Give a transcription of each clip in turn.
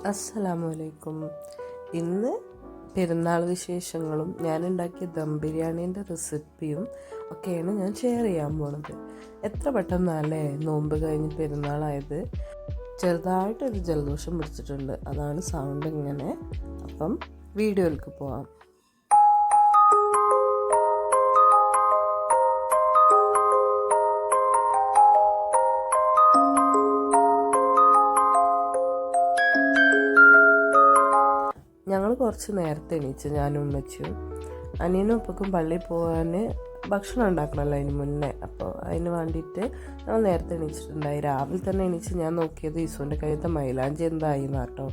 അസ്സലാമലൈക്കും. ഇന്ന് പെരുന്നാൾ വിശേഷങ്ങളും ഞാനുണ്ടാക്കിയ ദം ബിരിയാണീൻ്റെ റെസിപ്പിയും ഒക്കെയാണ് ഞാൻ ഷെയർ ചെയ്യാൻ പോണത്. എത്ര പെട്ടെന്നല്ലേ നോമ്പ് കഴിഞ്ഞ് പെരുന്നാളായത്. ചെറുതായിട്ടൊരു ജലദോഷം പിടിച്ചിട്ടുണ്ട്, അതാണ് സൗണ്ട് ഇങ്ങനെ. അപ്പം വീഡിയോയിലേക്ക് പോവാം. ഞങ്ങൾ കുറച്ച് നേരത്തെ എണീച്ച്, ഞാനും ഉമ്മച്ചിയും. അനിയനും ഉപ്പക്കും പള്ളിയിൽ പോകാൻ ഭക്ഷണം ഉണ്ടാക്കണമല്ലോ അതിന് മുന്നേ. അപ്പോൾ അതിന് വേണ്ടിയിട്ട് ഞങ്ങൾ നേരത്തെ എണീച്ചിട്ടുണ്ടായി. രാവിലെ തന്നെ എണീച്ച് ഞാൻ നോക്കിയത് ഈശോൻ്റെ കയ്യത്തെ മൈലാഞ്ചി എന്തായി എന്നാട്ടോ.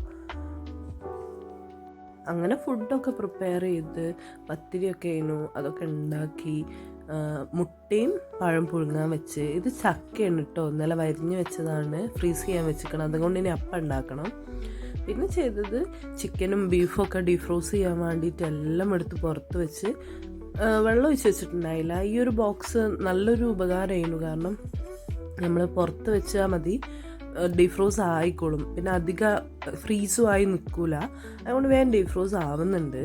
അങ്ങനെ ഫുഡൊക്കെ പ്രിപ്പയർ ചെയ്ത് പത്തിരിയൊക്കെ ആയിരുന്നു, അതൊക്കെ ഉണ്ടാക്കി. മുട്ടയും പഴം പുഴുങ്ങാൻ വെച്ച്. ഇത് ചക്കയാണ് കേട്ടോ, ഇന്നലെ വരിഞ്ഞ് വെച്ചതാണ്, ഫ്രീസ് ചെയ്യാൻ വെച്ചിരിക്കണം. അതുകൊണ്ട് ഇനി അപ്പം ഉണ്ടാക്കണം. പിന്നെ ചെയ്തത് ചിക്കനും ബീഫും ഒക്കെ ഡീഫ്രോസ് ചെയ്യാൻ വേണ്ടിയിട്ട് എല്ലാം എടുത്ത് പുറത്ത് വെച്ച് വെള്ളം ഒഴിച്ച് വെച്ചിട്ടുണ്ടായില്ല. ഈ ഒരു ബോക്സ് നല്ലൊരു ഉപകാരമായിരുന്നു, കാരണം നമ്മൾ പുറത്ത് വെച്ചാൽ മതി, ഡീഫ്രോസ് ആയിക്കോളും. പിന്നെ അധികം ഫ്രീസും ആയി നിൽക്കില്ല, അതുകൊണ്ട് വേഗം ഡീഫ്രോസ് ആവുന്നുണ്ട്.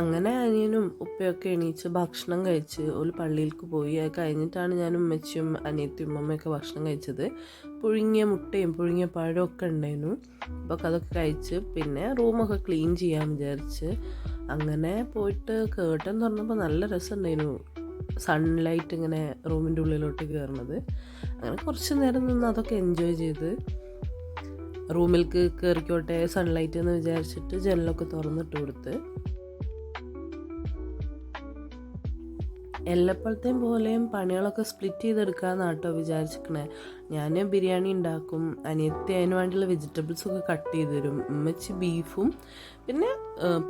അങ്ങനെ അനിയനും ഉപ്പയൊക്കെ എണീച്ച് ഭക്ഷണം കഴിച്ച് ഒരു പള്ളിയിലേക്ക് പോയി. അത് കഴിഞ്ഞിട്ടാണ് ഞാനും ഉമ്മച്ചിയും അനിയത്തിയും ഉമ്മയൊക്കെ ഭക്ഷണം കഴിച്ചത്. പുഴുങ്ങിയ മുട്ടയും പുഴുങ്ങിയ പഴമൊക്കെ ഉണ്ടായിരുന്നു. അപ്പോൾ അതൊക്കെ കഴിച്ച് പിന്നെ റൂമൊക്കെ ക്ലീൻ ചെയ്യാൻ വിചാരിച്ച് അങ്ങനെ പോയിട്ട് കേട്ടൻ തുറന്നപ്പോൾ നല്ല രസമുണ്ടായിരുന്നു, സൺലൈറ്റ് ഇങ്ങനെ റൂമിൻ്റെ ഉള്ളിലോട്ട് കയറുന്നത്. അങ്ങനെ കുറച്ച് നേരം നിന്ന് അതൊക്കെ എൻജോയ് ചെയ്ത് റൂമിലേക്ക് കയറിക്കോട്ടെ സൺലൈറ്റ് എന്ന് വിചാരിച്ചിട്ട് ജനലൊക്കെ തുറന്നിട്ട് കൊടുത്ത്. എല്ലാപ്പോഴത്തെയും പോലെയും പണികളൊക്കെ സ്പ്ലിറ്റ് ചെയ്തെടുക്കാമെന്നാണ് കേട്ടോ വിചാരിച്ചിരിക്കണേ. ഞാൻ ബിരിയാണി ഉണ്ടാക്കും, അനിയത്തി അതിന് വേണ്ടിയുള്ള വെജിറ്റബിൾസൊക്കെ കട്ട് ചെയ്ത് തരും, ഉമ്മച്ചി ബീഫും പിന്നെ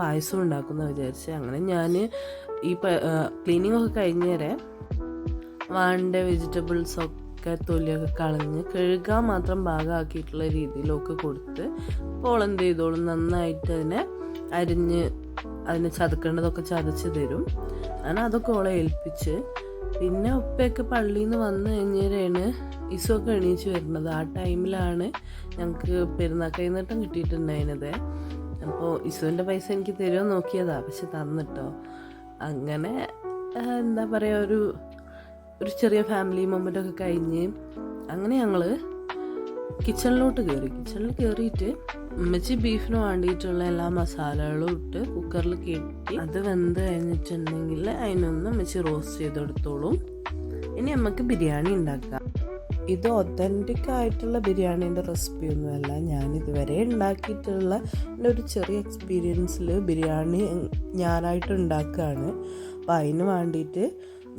പായസവും ഉണ്ടാക്കുമെന്ന് വിചാരിച്ച്. അങ്ങനെ ഞാൻ ഈ ക്ലീനിങ്ങൊക്കെ കഴിഞ്ഞേരെ വേണ്ട വെജിറ്റബിൾസൊക്കെ തൊലിയൊക്കെ കളഞ്ഞ് കഴുകാൻ മാത്രം ഭാഗമാക്കിയിട്ടുള്ള രീതിയിലൊക്കെ കൊടുത്ത് അപ്പോൾ എന്ത് ചെയ്തോളും, നന്നായിട്ട് അതിനെ ചതക്കേണ്ടതൊക്കെ ചതച്ച് തരും. ഞാൻ അതൊക്കെ ഓളെ ഏൽപ്പിച്ച്. പിന്നെ ഉപ്പയൊക്കെ പള്ളിയിൽ നിന്ന് വന്നു കഴിഞ്ഞാലാണ് ഇസൊക്കെ എണീച്ച് വരുന്നത്. ആ ടൈമിലാണ് ഞങ്ങൾക്ക് പെരുന്നാൾ കൈനീട്ടം കിട്ടിയിട്ടുണ്ടായിരുന്നത്. അപ്പോൾ ഇസുവിൻ്റെ പൈസ എനിക്ക് തരുമോ നോക്കിയതാ, പക്ഷെ തന്നിട്ടോ. അങ്ങനെ എന്താ പറയുക, ഒരു ചെറിയ ഫാമിലി മൊമെൻ്റൊക്കെ കഴിഞ്ഞ് അങ്ങനെ ഞങ്ങൾ കിച്ചണിലോട്ട് കിച്ചണിൽ കയറിയിട്ട് ഉമ്മച്ചി ബീഫിന് വേണ്ടിയിട്ടുള്ള എല്ലാ മസാലകളും ഇട്ട് കുക്കറിൽ കയറ്റി അത് വെന്ത് കഴിഞ്ഞിട്ടുണ്ടെങ്കിൽ അതിനൊന്ന് ഉമ്മച്ചി റോസ്റ്റ് ചെയ്തെടുത്തോളും. ഇനി നമുക്ക് ബിരിയാണി ഉണ്ടാക്കാം. ഇത് ഒത്തൻറ്റിക് ആയിട്ടുള്ള ബിരിയാണീൻ്റെ റെസിപ്പിയൊന്നുമല്ല, ഞാൻ ഇതുവരെ ഉണ്ടാക്കിയിട്ടുള്ള എൻ്റെ ഒരു ചെറിയ എക്സ്പീരിയൻസിൽ ബിരിയാണി ഞാനായിട്ട് ഉണ്ടാക്കുകയാണ്. അപ്പോൾ അതിന് വേണ്ടിയിട്ട്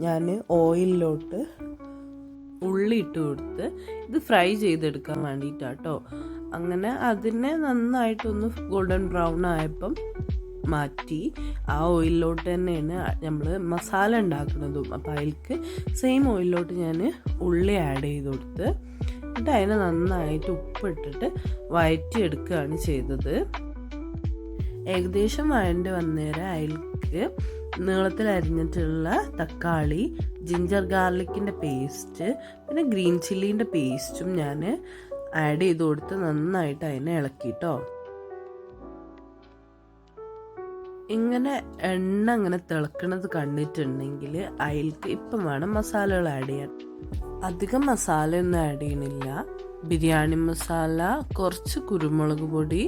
ഞാൻ ഓയിലിലോട്ട് ഉള്ളി ഇട്ട് കൊടുത്ത് ഇത് ഫ്രൈ ചെയ്തെടുക്കാൻ വേണ്ടിയിട്ടാട്ടോ. അങ്ങനെ അതിനെ നന്നായിട്ടൊന്ന് ഗോൾഡൻ ബ്രൗൺ ആയപ്പം മാറ്റി ആ ഓയിലിലോട്ട് തന്നെയാണ് നമ്മൾ മസാല ഉണ്ടാക്കുന്നതും. അപ്പോൾ അതിലേക്ക് സെയിം ഓയിലിലോട്ട് ഞാൻ ഉള്ളി ആഡ് ചെയ്ത് കൊടുത്ത് എന്നിട്ട് അതിനെ നന്നായിട്ട് ഉപ്പിട്ടിട്ട് വഴറ്റിയെടുക്കുകയാണ് ചെയ്തത്. ഏകദേശം വഴണ്ട് വന്നേരം അതിലേക്ക് നീളത്തിൽ അരിഞ്ഞിട്ടുള്ള തക്കാളി, ജിഞ്ചർ ഗാർലിക്കിൻ്റെ പേസ്റ്റ് പിന്നെ ഗ്രീൻ ചില്ലീൻ്റെ പേസ്റ്റും ഞാൻ ആഡ് ചെയ്ത് കൊടുത്ത് നന്നായിട്ട് അതിനെ ഇളക്കിട്ടോ. ഇങ്ങനെ എണ്ണ അങ്ങനെ തിളക്കണത് കണ്ടിട്ടുണ്ടെങ്കിൽ അതിലേക്ക് ഇപ്പം വേണം മസാലകൾ ആഡ് ചെയ്യാൻ. അധികം മസാലയൊന്നും ആഡ് ചെയ്യണില്ല. ബിരിയാണി മസാല, കുറച്ച് കുരുമുളക് പൊടി,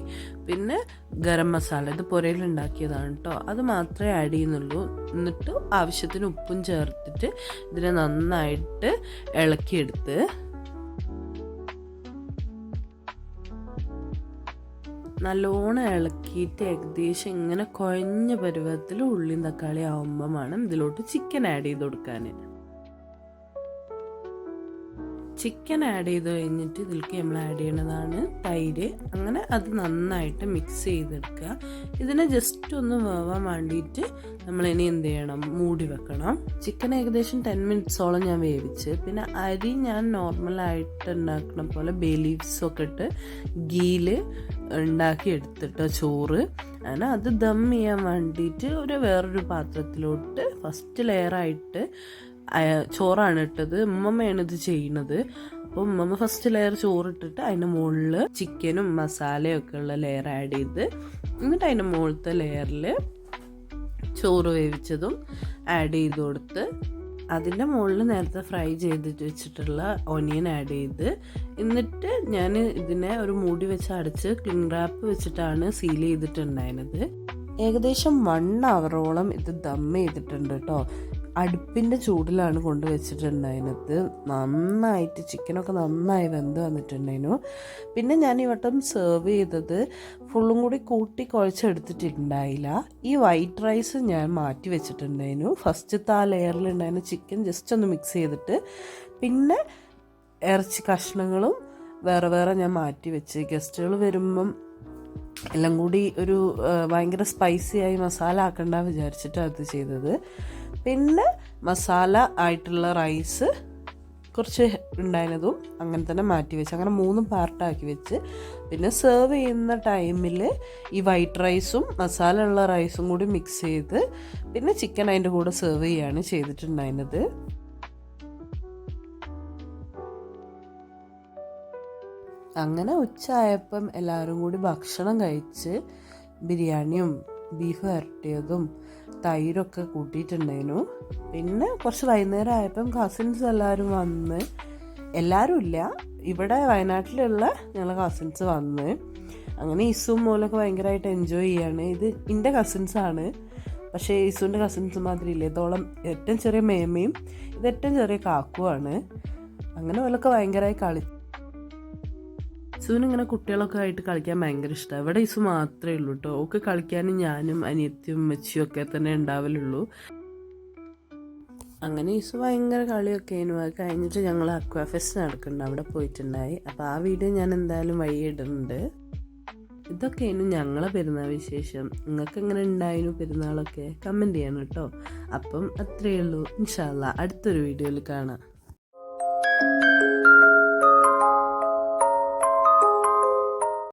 പിന്നെ ഗരം മസാല, ഇത് പുരയിലുണ്ടാക്കിയതാണ് കേട്ടോ, അത് മാത്രമേ ആഡ് ചെയ്യുന്നുള്ളൂ. എന്നിട്ട് ആവശ്യത്തിന് ഉപ്പും ചേർത്തിട്ട് ഇതിനെ നന്നായിട്ട് ഇളക്കിയെടുത്ത് നല്ലോണം ഇളക്കിയിട്ട് ഏകദേശം ഇങ്ങനെ കുഴഞ്ഞ പരുവത്തിൽ ഉള്ളിയും തക്കാളി ആവുമ്പോൾ വേണം ഇതിലോട്ട് ചിക്കൻ ആഡ് ചെയ്ത് കൊടുക്കാൻ. ചിക്കൻ ആഡ് ചെയ്ത് കഴിഞ്ഞിട്ട് ഇതിലേക്ക് നമ്മൾ ആഡ് ചെയ്യണതാണ് തൈര്. അങ്ങനെ അത് നന്നായിട്ട് മിക്സ് ചെയ്തെടുക്കുക. ഇതിനെ ജസ്റ്റ് ഒന്ന് വേവാൻ വേണ്ടിയിട്ട് നമ്മളിനി എന്ത് ചെയ്യണം, മൂടി വെക്കണം. ചിക്കൻ ഏകദേശം 10 മിനിറ്റ്സോളം ഞാൻ വേവിച്ച്. പിന്നെ അരി ഞാൻ നോർമലായിട്ട് ഉണ്ടാക്കുന്ന പോലെ ബേ ലീവ്സൊക്കെ ഇട്ട് ഗീയിൽ ഉണ്ടാക്കി എടുത്തിട്ട് ചോറ് അങ്ങനെ അത് ദം ചെയ്യാൻ വേണ്ടിയിട്ട് വേറൊരു പാത്രത്തിലോട്ട് ഫസ്റ്റ് ലെയറായിട്ട് ചോറാണ് ഇട്ടത്. ഉമ്മമ്മയാണ് ഇത് ചെയ്യുന്നത്. അപ്പം ഉമ്മ ഫസ്റ്റ് ലെയർ ചോറിട്ടിട്ട് അതിൻ്റെ മുകളിൽ ചിക്കനും മസാലയും ഒക്കെ ഉള്ള ലെയർ ആഡ് ചെയ്ത് എന്നിട്ട് അതിൻ്റെ മുകളിലത്തെ ലെയറിൽ ചോറ് വേവിച്ചതും ആഡ് ചെയ്ത് കൊടുത്ത് അതിൻ്റെ മുകളിൽ നേരത്തെ ഫ്രൈ ചെയ്തിട്ട് വെച്ചിട്ടുള്ള ഓനിയൻ ആഡ് ചെയ്ത് എന്നിട്ട് ഞാൻ ഇതിനെ ഒരു മൂടി വെച്ച് അടച്ച് ക്ലിംഗ് റാപ്പ് വെച്ചിട്ടാണ് സീൽ ചെയ്തിട്ടുണ്ടായിരുന്നത്. ഏകദേശം 1 അവറോളം ഇത് ദം ചെയ്തിട്ടുണ്ട് കേട്ടോ. അടുപ്പിൻ്റെ ചൂടിലാണ് കൊണ്ടുവച്ചിട്ടുണ്ടായിരുന്നത്. നന്നായിട്ട് ചിക്കനൊക്കെ നന്നായി വെന്ത് വന്നിട്ടുണ്ടായിരുന്നു. പിന്നെ ഞാൻ ഈ വട്ടം സെർവ് ചെയ്തത് ഫുള്ളും കൂടി കൂട്ടി കുഴച്ചെടുത്തിട്ടുണ്ടായില്ല. ഈ വൈറ്റ് റൈസ് ഞാൻ മാറ്റി വെച്ചിട്ടുണ്ടായിരുന്നു. ഫസ്റ്റത്തെ ആ ലെയറിലുണ്ടായിരുന്ന ചിക്കൻ ജസ്റ്റ് ഒന്ന് മിക്സ് ചെയ്തിട്ട് പിന്നെ ഇറച്ചി കഷ്ണങ്ങളും വേറെ വേറെ ഞാൻ മാറ്റി വെച്ച് ഗസ്റ്റുകൾ വരുമ്പം എല്ലാം കൂടി ഒരു ഭയങ്കര സ്പൈസി ആയി മസാല ആക്കണ്ട വിചാരിച്ചിട്ട് അത് ചെയ്തത്. പിന്നെ മസാല ആയിട്ടുള്ള റൈസ് കുറച്ച് ഉണ്ടായിരുന്നതും അങ്ങനെ തന്നെ മാറ്റി വെച്ച് അങ്ങനെ 3 പാർട്ടാക്കി വെച്ച് പിന്നെ സെർവ് ചെയ്യുന്ന ടൈമിൽ ഈ വൈറ്റ് റൈസും മസാല ഉള്ള റൈസും കൂടി മിക്സ് ചെയ്ത് പിന്നെ ചിക്കൻ അതിൻ്റെ കൂടെ സെർവ് ചെയ്യുകയാണ് ചെയ്തിട്ടുണ്ടായിരുന്നത്. അങ്ങനെ ഉച്ചയായപ്പം എല്ലാവരും കൂടി ഭക്ഷണം കഴിച്ച് ബിരിയാണിയും ബീഫ് വരട്ടിയതും തൈരൊക്കെ കൂട്ടിയിട്ടുണ്ടായിരുന്നു. പിന്നെ കുറച്ച് വൈകുന്നേരം ആയപ്പം കസിൻസ് എല്ലാവരും വന്ന്, എല്ലാവരും ഇല്ല, ഇവിടെ വയനാട്ടിലുള്ള ഞങ്ങളെ കസിൻസ് വന്ന് അങ്ങനെ ഇസും മോലൊക്കെ ഭയങ്കരമായിട്ട് എൻജോയ് ചെയ്യാണ്. ഇത് എൻ്റെ കസിൻസാണ്, പക്ഷേ ഇസുവിൻ്റെ കസിൻസ് മാതിരി ഇല്ല. ഇതോളം ഏറ്റവും ചെറിയ മേമയും ഇത് ഏറ്റവും ചെറിയ കാക്കുവാണ്. അങ്ങനെ ഓലൊക്കെ ഭയങ്കരമായി ഇസുവിന് ഇങ്ങനെ കുട്ടികളൊക്കെ ആയിട്ട് കളിക്കാൻ ഭയങ്കര ഇഷ്ടമാണ്. ഇവിടെ ഇസു മാത്രമേ ഉള്ളൂ കേട്ടോ. ഒക്കെ കളിക്കാനും ഞാനും അനിയത്തിയും മെച്ചിയും ഒക്കെ തന്നെ ഉണ്ടാവലുള്ളൂ. അങ്ങനെ ഇസു ഭയങ്കര കളിയൊക്കെ ആയിരുന്നു. അത് കഴിഞ്ഞിട്ട് ഞങ്ങൾ അക്വാ ഫെസ്റ്റ് നടക്കുന്നുണ്ട്, അവിടെ പോയിട്ടുണ്ടായി. അപ്പോൾ ആ വീഡിയോ ഞാൻ എന്തായാലും വഴി ഇടുന്നുണ്ട്. ഇതൊക്കെയായിരുന്നു ഞങ്ങളെ പെരുന്നാൾ വിശേഷം. നിങ്ങൾക്ക് എങ്ങനെ ഉണ്ടായിരുന്നു പെരുന്നാളൊക്കെ കമൻറ്റ് ചെയ്യണം കേട്ടോ. അപ്പം അത്രയേ ഉള്ളൂ. ഇൻഷാ അല്ലാഹ് അടുത്തൊരു വീഡിയോയിൽ കാണാം.